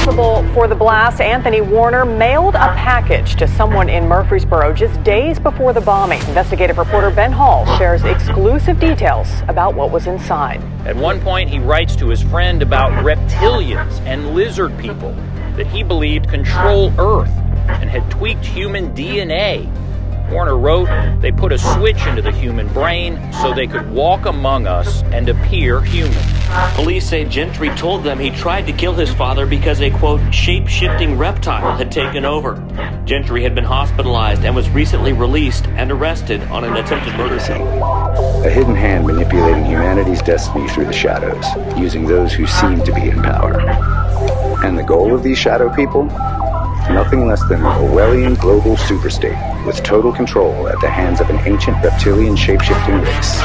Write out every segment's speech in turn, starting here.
responsible for the blast, Anthony Warner, mailed a package to someone in Murfreesboro just days before the bombing. Investigative reporter Ben Hall shares exclusive details about what was inside. At one point, he writes to his friend about reptilians and lizard people that he believed control Earth and had tweaked human DNA. Warner wrote, they put a switch into the human brain so they could walk among us and appear human. Police say Gentry told them he tried to kill his father because a, quote, shape-shifting reptile had taken over. Gentry had been hospitalized and was recently released and arrested on an attempted murder charge. A hidden hand manipulating humanity's destiny through the shadows, using those who seem to be in power. And the goal of these shadow people? Nothing less than an Orwellian global superstate with total control at the hands of an ancient reptilian shape-shifting race.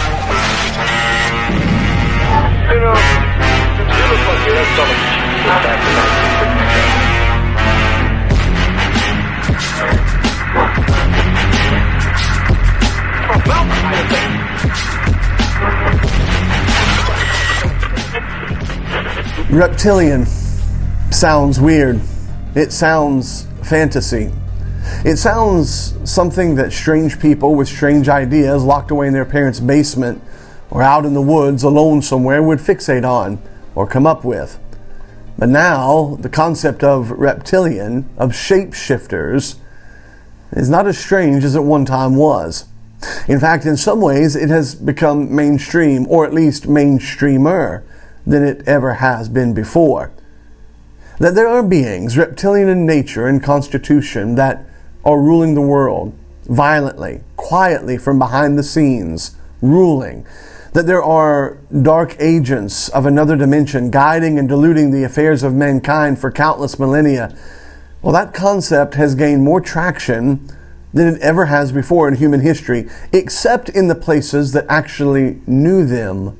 You know, you look like you're in trouble. Reptilian sounds weird. It sounds fantasy. It sounds something that strange people with strange ideas locked away in their parents' basement or out in the woods alone somewhere would fixate on or come up with. But now, the concept of reptilian, of shapeshifters, is not as strange as it one time was. In fact, in some ways, it has become mainstream, or at least mainstreamer, than it ever has been before. That there are beings, reptilian in nature and constitution, that are ruling the world, violently, quietly from behind the scenes, ruling. That there are dark agents of another dimension guiding and diluting the affairs of mankind for countless millennia. Well, that concept has gained more traction than it ever has before in human history, except in the places that actually knew them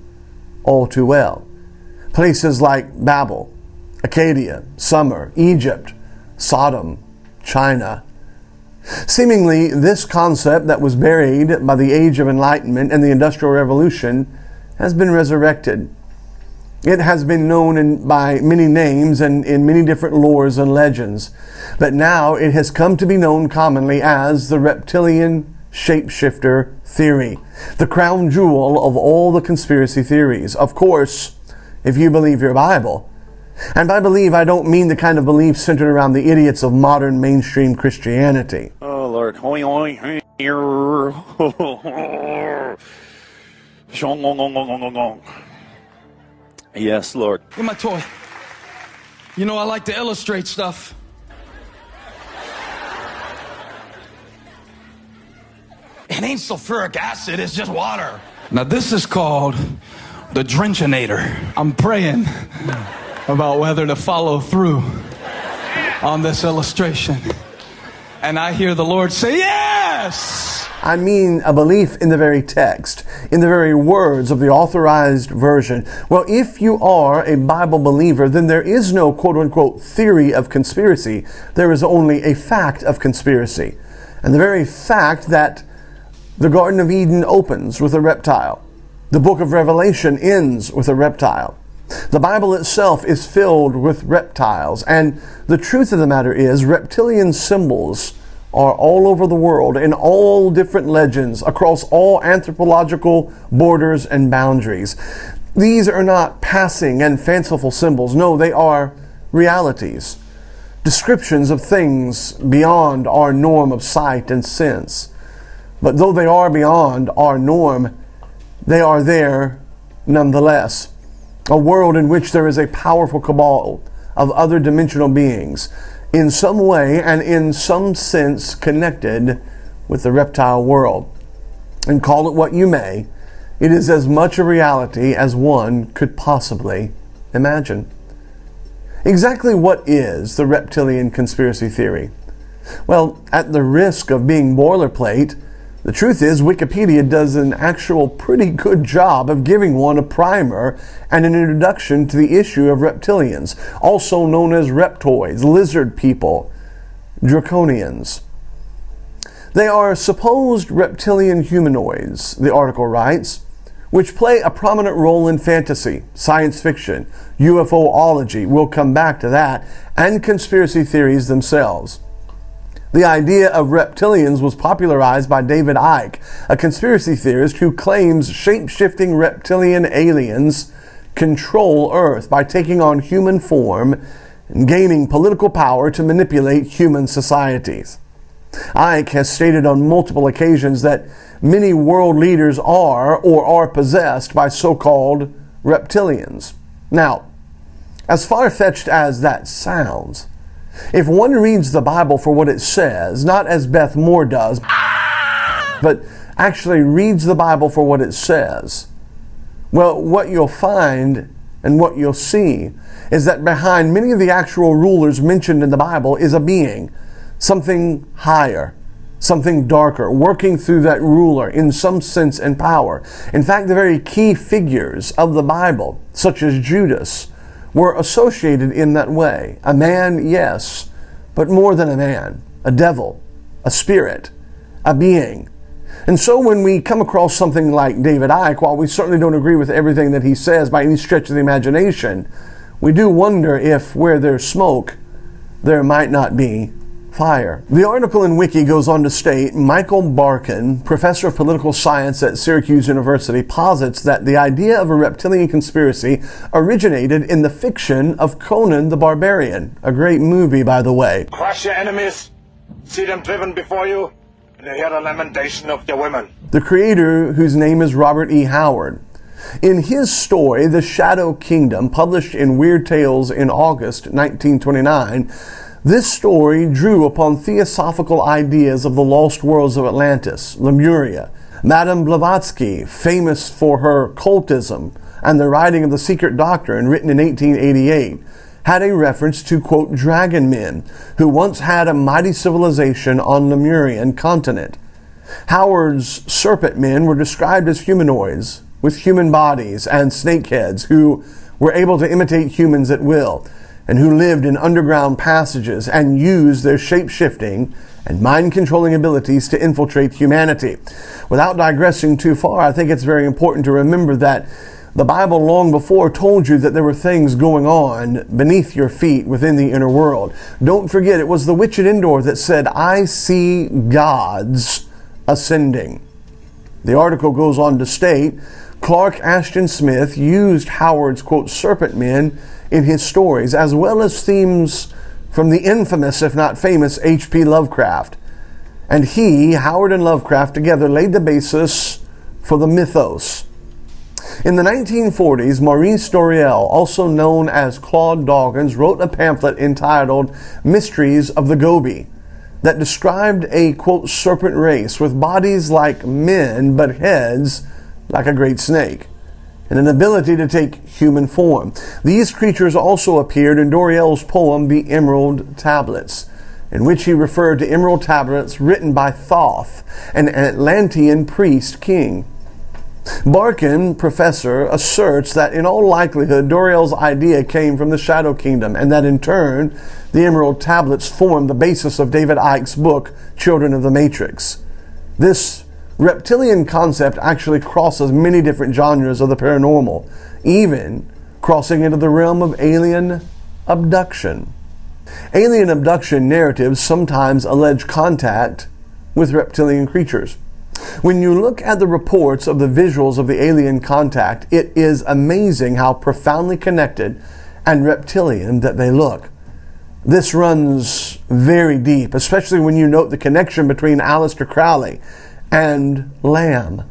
all too well. Places like Babel, Acadia, Sumer, Egypt, Sodom, China. Seemingly, this concept that was buried by the Age of Enlightenment and the Industrial Revolution has been resurrected. It has been known by many names and in many different lores and legends, but now it has come to be known commonly as the reptilian shapeshifter theory, the crown jewel of all the conspiracy theories. Of course, if you believe your Bible. And by believe, I don't mean the kind of belief centered around the idiots of modern mainstream Christianity. Oh, Lord. Yes, Lord. Get my toy. You know I like to illustrate stuff. It ain't sulfuric acid, it's just water. Now this is called the Drenchinator. I'm praying about whether to follow through on this illustration. And I hear the Lord say, yes! I mean a belief in the very text, in the very words of the authorized version. Well, if you are a Bible believer, then there is no quote-unquote theory of conspiracy. There is only a fact of conspiracy. And the very fact that the Garden of Eden opens with a reptile. The book of Revelation ends with a reptile. The Bible itself is filled with reptiles, and the truth of the matter is reptilian symbols are all over the world in all different legends across all anthropological borders and boundaries. These are not passing and fanciful symbols. No, they are realities, descriptions of things beyond our norm of sight and sense. But though they are beyond our norm, they are there nonetheless. A world in which there is a powerful cabal of other dimensional beings, in some way and in some sense connected with the reptile world. And call it what you may, it is as much a reality as one could possibly imagine. Exactly what is the reptilian conspiracy theory? Well, at the risk of being boilerplate, the truth is, Wikipedia does an actual pretty good job of giving one a primer and an introduction to the issue of reptilians, also known as reptoids, lizard people, draconians. They are supposed reptilian humanoids, the article writes, which play a prominent role in fantasy, science fiction, UFOlogy, we'll come back to that, and conspiracy theories themselves. The idea of reptilians was popularized by David Icke, a conspiracy theorist who claims shape-shifting reptilian aliens control Earth by taking on human form and gaining political power to manipulate human societies. Icke has stated on multiple occasions that many world leaders are or are possessed by so-called reptilians. Now, as far-fetched as that sounds, if one reads the Bible for what it says, not as Beth Moore does, but actually reads the Bible for what it says, well, what you'll find and what you'll see is that behind many of the actual rulers mentioned in the Bible is a being, something higher, something darker, working through that ruler in some sense and power. In fact, the very key figures of the Bible, such as Judas, were associated in that way. A man, yes, but more than a man, a devil, a spirit, a being. And so when we come across something like David Icke, while we certainly don't agree with everything that he says by any stretch of the imagination, we do wonder if where there's smoke, there might not be fire. The article in Wiki goes on to state, Michael Barkin, professor of political science at Syracuse University, posits that the idea of a reptilian conspiracy originated in the fiction of Conan the Barbarian, a great movie, by the way. Crush your enemies, see them driven before you, and you hear the lamentation of their women. The creator, whose name is Robert E. Howard. In his story, The Shadow Kingdom, published in Weird Tales in August 1929, this story drew upon theosophical ideas of the lost worlds of Atlantis, Lemuria. Madame Blavatsky, famous for her cultism and the writing of The Secret Doctrine, written in 1888, had a reference to, quote, dragon men, who once had a mighty civilization on Lemurian continent. Howard's serpent men were described as humanoids, with human bodies and snakeheads, who were able to imitate humans at will, and who lived in underground passages and used their shape-shifting and mind-controlling abilities to infiltrate humanity. Without digressing too far, I think it's very important to remember that the Bible long before told you that there were things going on beneath your feet within the inner world. Don't forget, it was the witch at Endor that said, I see gods ascending. The article goes on to state, Clark Ashton Smith used Howard's, quote, serpent men in his stories, as well as themes from the infamous, if not famous, H.P. Lovecraft. And he, Howard and Lovecraft together, laid the basis for the mythos. In the 1940s, Maurice Doreal, also known as Claude Dawkins, wrote a pamphlet entitled Mysteries of the Gobi that described a, quote, serpent race with bodies like men but heads like a great snake, and an ability to take human form. These creatures also appeared in Doreal's poem, The Emerald Tablets, in which he referred to emerald tablets written by Thoth, an Atlantean priest king. Barkin, professor, asserts that in all likelihood Doreal's idea came from the Shadow Kingdom, and that in turn the Emerald Tablets formed the basis of David Icke's book, Children of the Matrix. This reptilian concept actually crosses many different genres of the paranormal, even crossing into the realm of alien abduction. Alien abduction narratives sometimes allege contact with reptilian creatures. When you look at the reports of the visuals of the alien contact, it is amazing how profoundly connected and reptilian that they look. This runs very deep, especially when you note the connection between Aleister Crowley and Lamb.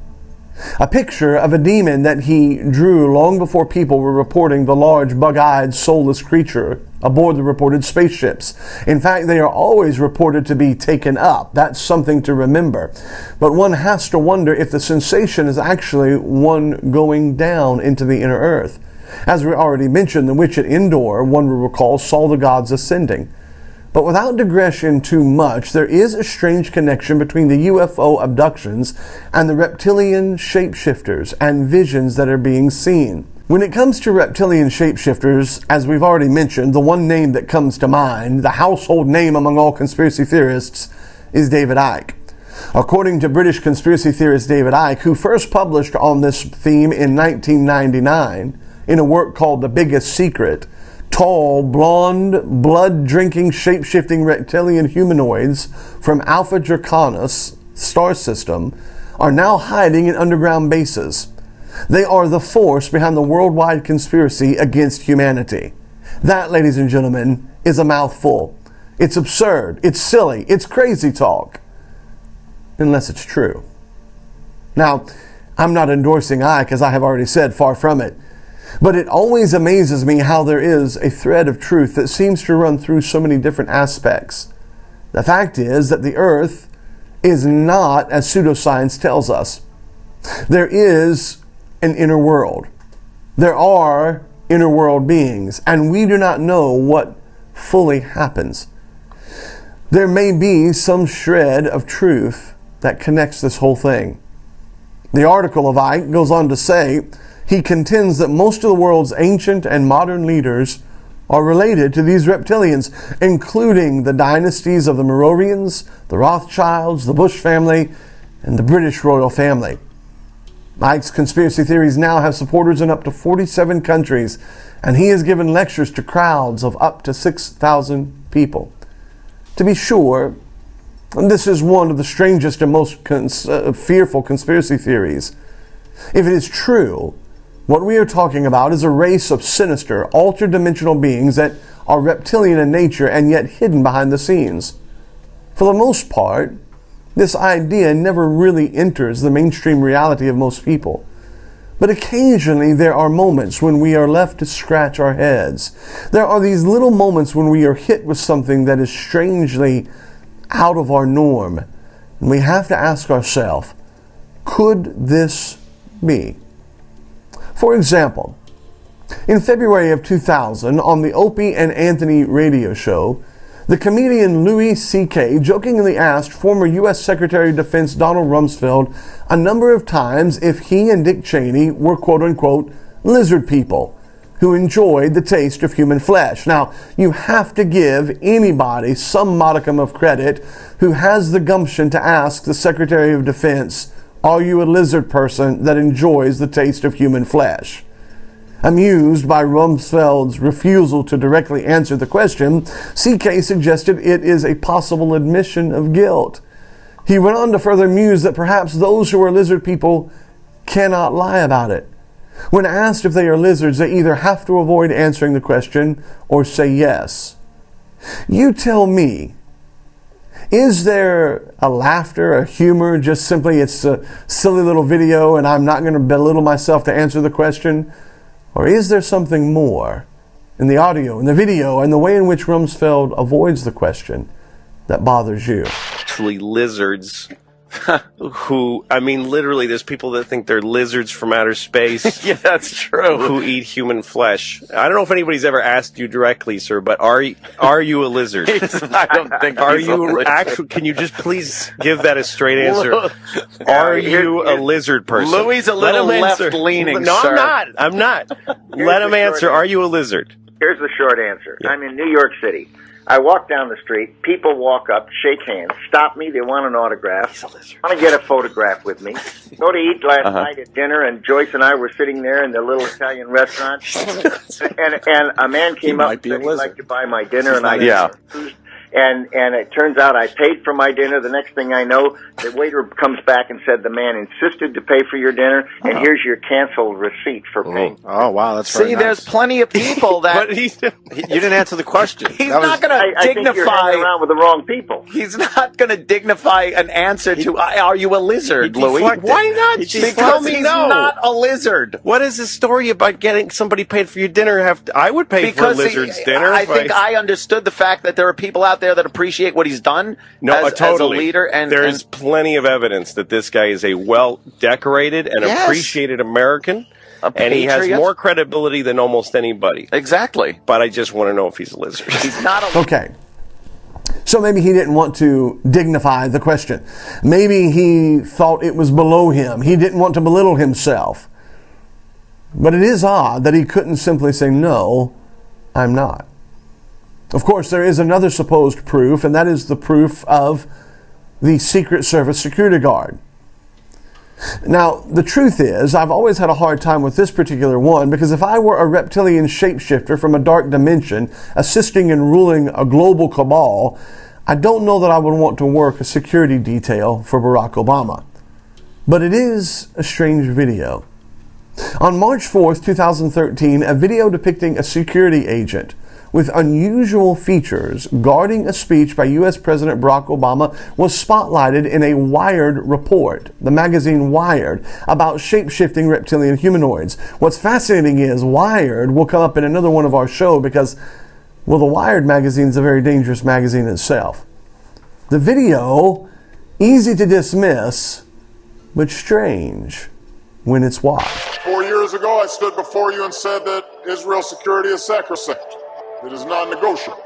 A picture of a demon that he drew long before people were reporting the large, bug-eyed, soulless creature aboard the reported spaceships. In fact, they are always reported to be taken up. That's something to remember. But one has to wonder if the sensation is actually one going down into the inner earth. As we already mentioned, the witch at Endor, one will recall, saw the gods ascending. But without digression too much, there is a strange connection between the UFO abductions and the reptilian shapeshifters and visions that are being seen. When it comes to reptilian shapeshifters, as we've already mentioned, the one name that comes to mind, the household name among all conspiracy theorists, is David Icke. According to British conspiracy theorist David Icke, who first published on this theme in 1999 in a work called The Biggest Secret, tall, blonde, blood-drinking, shape-shifting reptilian humanoids from Alpha Draconis star system are now hiding in underground bases. They are the force behind the worldwide conspiracy against humanity. That, ladies and gentlemen, is a mouthful. It's absurd, it's silly, it's crazy talk. Unless it's true. Now, I'm not endorsing Icke, as I have already said, far from it. But it always amazes me how there is a thread of truth that seems to run through so many different aspects. The fact is that the earth is not as pseudoscience tells us. There is an inner world. There are inner world beings, and we do not know what fully happens. There may be some shred of truth that connects this whole thing. The article of Icke goes on to say, he contends that most of the world's ancient and modern leaders are related to these reptilians, including the dynasties of the Merovingians, the Rothschilds, the Bush family, and the British royal family. Icke's conspiracy theories now have supporters in up to 47 countries, and he has given lectures to crowds of up to 6,000 people. To be sure, this is one of the strangest and most fearful conspiracy theories. If it is true, what we are talking about is a race of sinister, ultra-dimensional beings that are reptilian in nature and yet hidden behind the scenes. For the most part, this idea never really enters the mainstream reality of most people. But occasionally there are moments when we are left to scratch our heads. There are these little moments when we are hit with something that is strangely out of our norm. And we have to ask ourselves, could this be? For example, in February of 2000, on the Opie and Anthony radio show, the comedian Louis C.K. jokingly asked former U.S. Secretary of Defense Donald Rumsfeld a number of times if he and Dick Cheney were quote-unquote lizard people who enjoyed the taste of human flesh. Now, you have to give anybody some modicum of credit who has the gumption to ask the Secretary of Defense, are you a lizard person that enjoys the taste of human flesh? Amused by Rumsfeld's refusal to directly answer the question, CK suggested it is a possible admission of guilt. He went on to further muse that perhaps those who are lizard people cannot lie about it. When asked if they are lizards, they either have to avoid answering the question or say yes. You tell me, is there a laughter, a humor, just simply it's a silly little video and I'm not going to belittle myself to answer the question? Or is there something more in the audio, in the video, and the way in which Rumsfeld avoids the question that bothers you? Actually, lizards who, I mean, literally, there's people that think they're lizards from outer space. Yeah, that's true. Who eat human flesh. I don't know if anybody's ever asked you directly, sir, but are you a lizard? I don't think Are he's a you lizard. actually? Can you just please give that a straight answer? Are you a lizard person? Louis a Let little him answer. left-leaning, No, sir. I'm not. Let him answer. Are you a lizard? Here's the short answer. I'm in New York City. I walk down the street. People walk up, shake hands, stop me. They want an autograph. Want to get a photograph with me. Go to eat last night at dinner, and Joyce and I were sitting there in the little Italian restaurant. and a man came up and said he'd like to buy my dinner, and I refused. And it turns out I paid for my dinner. The next thing I know, the waiter comes back and said the man insisted to pay for your dinner, and here's your canceled receipt for paying. Oh, wow, that's See, very nice. there's plenty of people that... But You didn't answer the question. He's That was- not going to I think you're dignify... hanging around with the wrong people. He's not going to dignify an answer to, are you a lizard, He Louis? deflected. Why not? Because Tell me he's no. not a lizard. What is the story about getting somebody paid for your dinner? I would pay for a lizard's dinner. I if think I understood the fact that there are people out there that appreciate what he's done as a leader. And there's plenty of evidence that this guy is a well-decorated and Yes. appreciated American, A and he has patriot. more credibility than almost anybody. Exactly. But I just want to know if he's a lizard. He's not a... Okay. So maybe he didn't want to dignify the question. Maybe he thought it was below him. He didn't want to belittle himself. But it is odd that he couldn't simply say, no, I'm not. Of course, there is another supposed proof, and that is the proof of the Secret Service security guard. Now, the truth is, I've always had a hard time with this particular one, because if I were a reptilian shapeshifter from a dark dimension assisting in ruling a global cabal, I don't know that I would want to work a security detail for Barack Obama. But it is a strange video. On March 4th, 2013, a video depicting a security agent with unusual features guarding a speech by U.S. President Barack Obama was spotlighted in a Wired report, the magazine Wired, about shape-shifting reptilian humanoids. What's fascinating is Wired will come up in another one of our show because, well, the Wired magazine is a very dangerous magazine itself. The video, easy to dismiss, but strange when it's watched. 4 years ago, I stood before you and said that Israel's security is sacrosanct. It is non-negotiable.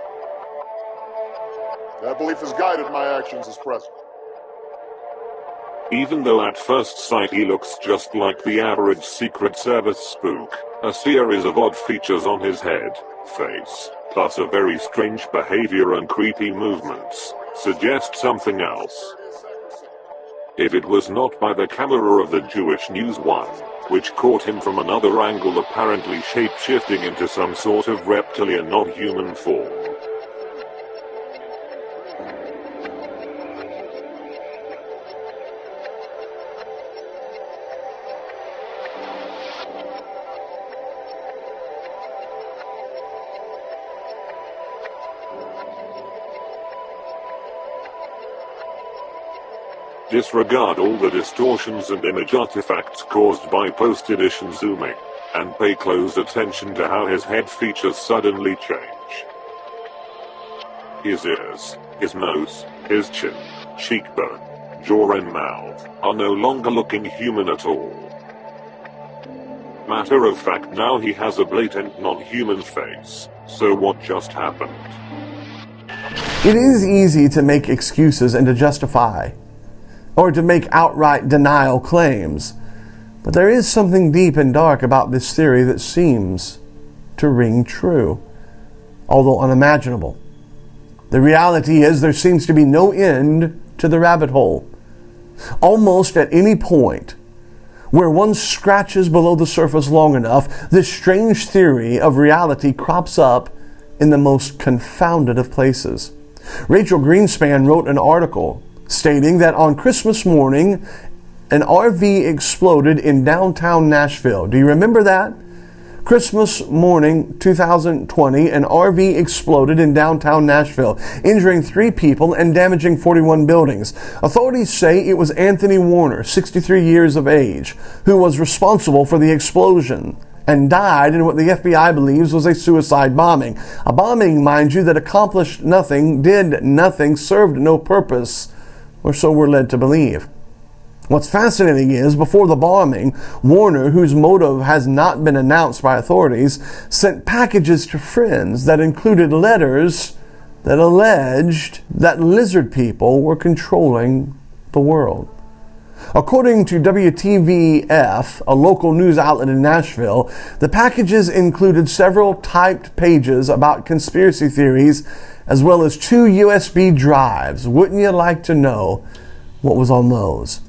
That belief has guided my actions as president. Even though at first sight he looks just like the average Secret Service spook, a series of odd features on his head, face, plus a very strange behavior and creepy movements, suggest something else. If it was not by the camera of the Jewish News One, which caught him from another angle, apparently shape-shifting into some sort of reptilian non-human form. Disregard all the distortions and image artifacts caused by post-edition zooming, and pay close attention to how his head features suddenly change. His ears, his nose, his chin, cheekbone, jaw and mouth are no longer looking human at all. Matter of fact, now he has a blatant non-human face. So what just happened? It is easy to make excuses and to justify, or to make outright denial claims. But there is something deep and dark about this theory that seems to ring true, although unimaginable. The reality is there seems to be no end to the rabbit hole. Almost at any point where one scratches below the surface long enough, this strange theory of reality crops up in the most confounded of places. Rachel Greenspan wrote an article stating that on Christmas morning, an RV exploded in downtown Nashville. Do you remember that? Christmas morning 2020, an RV exploded in downtown Nashville, injuring 3 people and damaging 41 buildings. Authorities say it was Anthony Warner, 63 years of age, who was responsible for the explosion and died in what the FBI believes was a suicide bombing. A bombing, mind you, that accomplished nothing, did nothing, served no purpose, or so we're led to believe. What's fascinating is, before the bombing, Warner, whose motive has not been announced by authorities, sent packages to friends that included letters that alleged that lizard people were controlling the world. According to WTVF, a local news outlet in Nashville, the packages included several typed pages about conspiracy theories, as well as 2 USB drives. Wouldn't you like to know what was on those?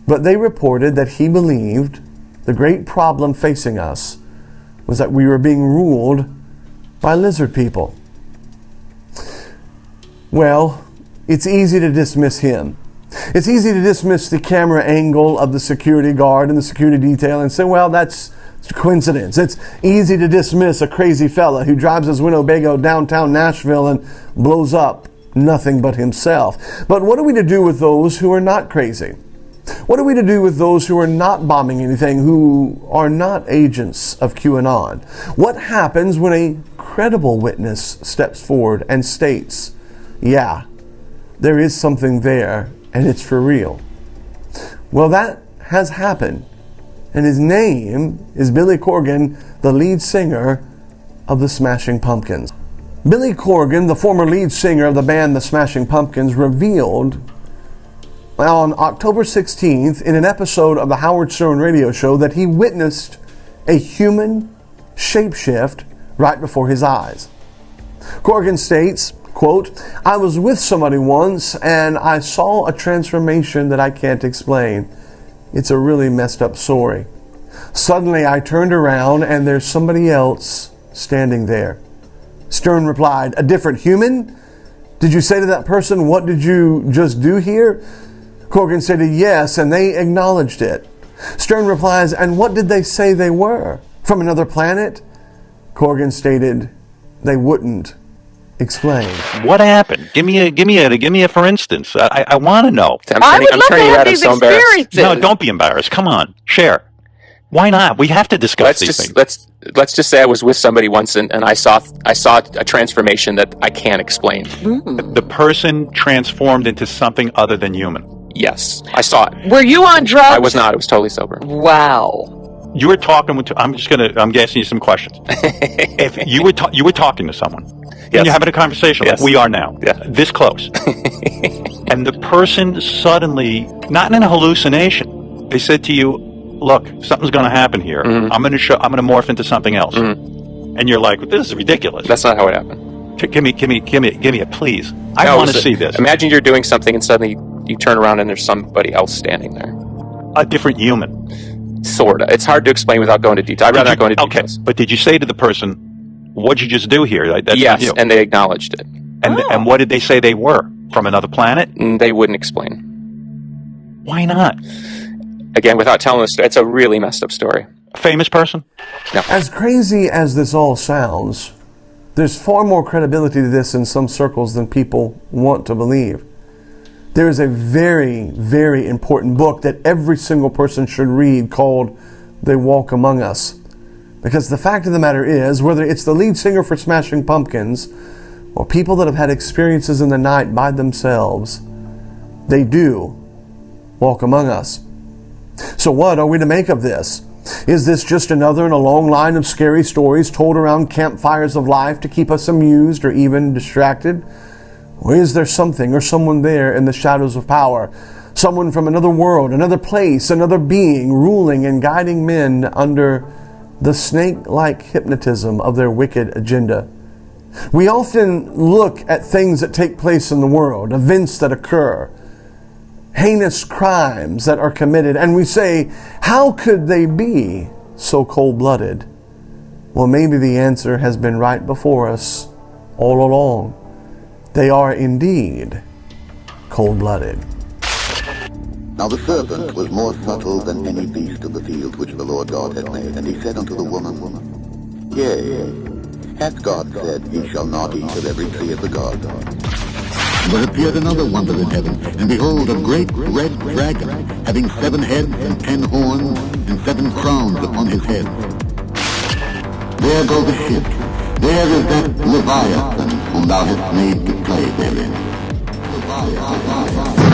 But they reported that he believed the great problem facing us was that we were being ruled by lizard people. Well, it's easy to dismiss him. It's easy to dismiss the camera angle of the security guard and the security detail and say, well, that's a coincidence. It's easy to dismiss a crazy fella who drives his Winnebago downtown Nashville and blows up nothing but himself. But what are we to do with those who are not crazy? What are we to do with those who are not bombing anything, who are not agents of QAnon? What happens when a credible witness steps forward and states, yeah, there is something there and it's for real? Well, that has happened. And his name is Billy Corgan, the lead singer of the Smashing Pumpkins. Billy Corgan, the former lead singer of the band The Smashing Pumpkins, revealed on October 16th in an episode of the Howard Stern radio show that he witnessed a human shapeshift right before his eyes. Corgan states, Quote, I was with somebody once and I saw a transformation that I can't explain. It's a really messed up story. Suddenly I turned around and there's somebody else standing there. Stern replied, a different human? Did you say to that person, what did you just do here? Corgan said yes, and they acknowledged it. Stern replies, and what did they say they were? From another planet? Corgan stated, they wouldn't explain. What happened? Give me a for instance. I want to know. I would love to have these experiences. No, don't be embarrassed. Come on, share. Why not? We have to discuss these things. Let's just say I was with somebody once and I saw a transformation that I can't explain. The person transformed into something other than human. Yes, I saw it. Were you on drugs? I was not. I was totally sober. Wow. You were talking with. I'm asking you some questions. If you were talking to someone, and you're having a conversation like we are now, this close, and the person suddenly, not in a hallucination, they said to you, look, something's going to happen here. I'm going to morph into something else. And you're like, this is ridiculous. That's not how it happened. Give me a please. I want to see this. Imagine you're doing something and suddenly you turn around and there's somebody else standing there. A different human. Sorta. It's hard to explain without going to detail. I'd rather not go into details. But did you say to the person, what'd you just do here? That's yes, not you. and they acknowledged it. And what did they say they were? From another planet? They wouldn't explain. Why not? Again, without telling us, it's a really messed up story. A famous person? No. As crazy as this all sounds, there's far more credibility to this in some circles than people want to believe. There is a very, very important book that every single person should read called They Walk Among Us. Because the fact of the matter is, whether it's the lead singer for Smashing Pumpkins or people that have had experiences in the night by themselves, they do walk among us. So what are we to make of this? Is this just another in a long line of scary stories told around campfires of life to keep us amused or even distracted? Or is there something or someone there in the shadows of power? Someone from another world, another place, another being ruling and guiding men under the snake-like hypnotism of their wicked agenda. We often look at things that take place in the world, events that occur, heinous crimes that are committed, and we say, how could they be so cold-blooded? Well, maybe the answer has been right before us all along. They are indeed cold-blooded. Now the serpent was more subtle than any beast of the field which the Lord God had made. And he said unto the woman, Yea, hath God said, Ye shall not eat of every tree of the garden? There appeared another wonder in heaven, and behold, a great red dragon, having 7 heads and 10 horns, and 7 crowns upon his head. There go the ship. There is that Leviathan, whom thou hast made to play therein. Leviathan.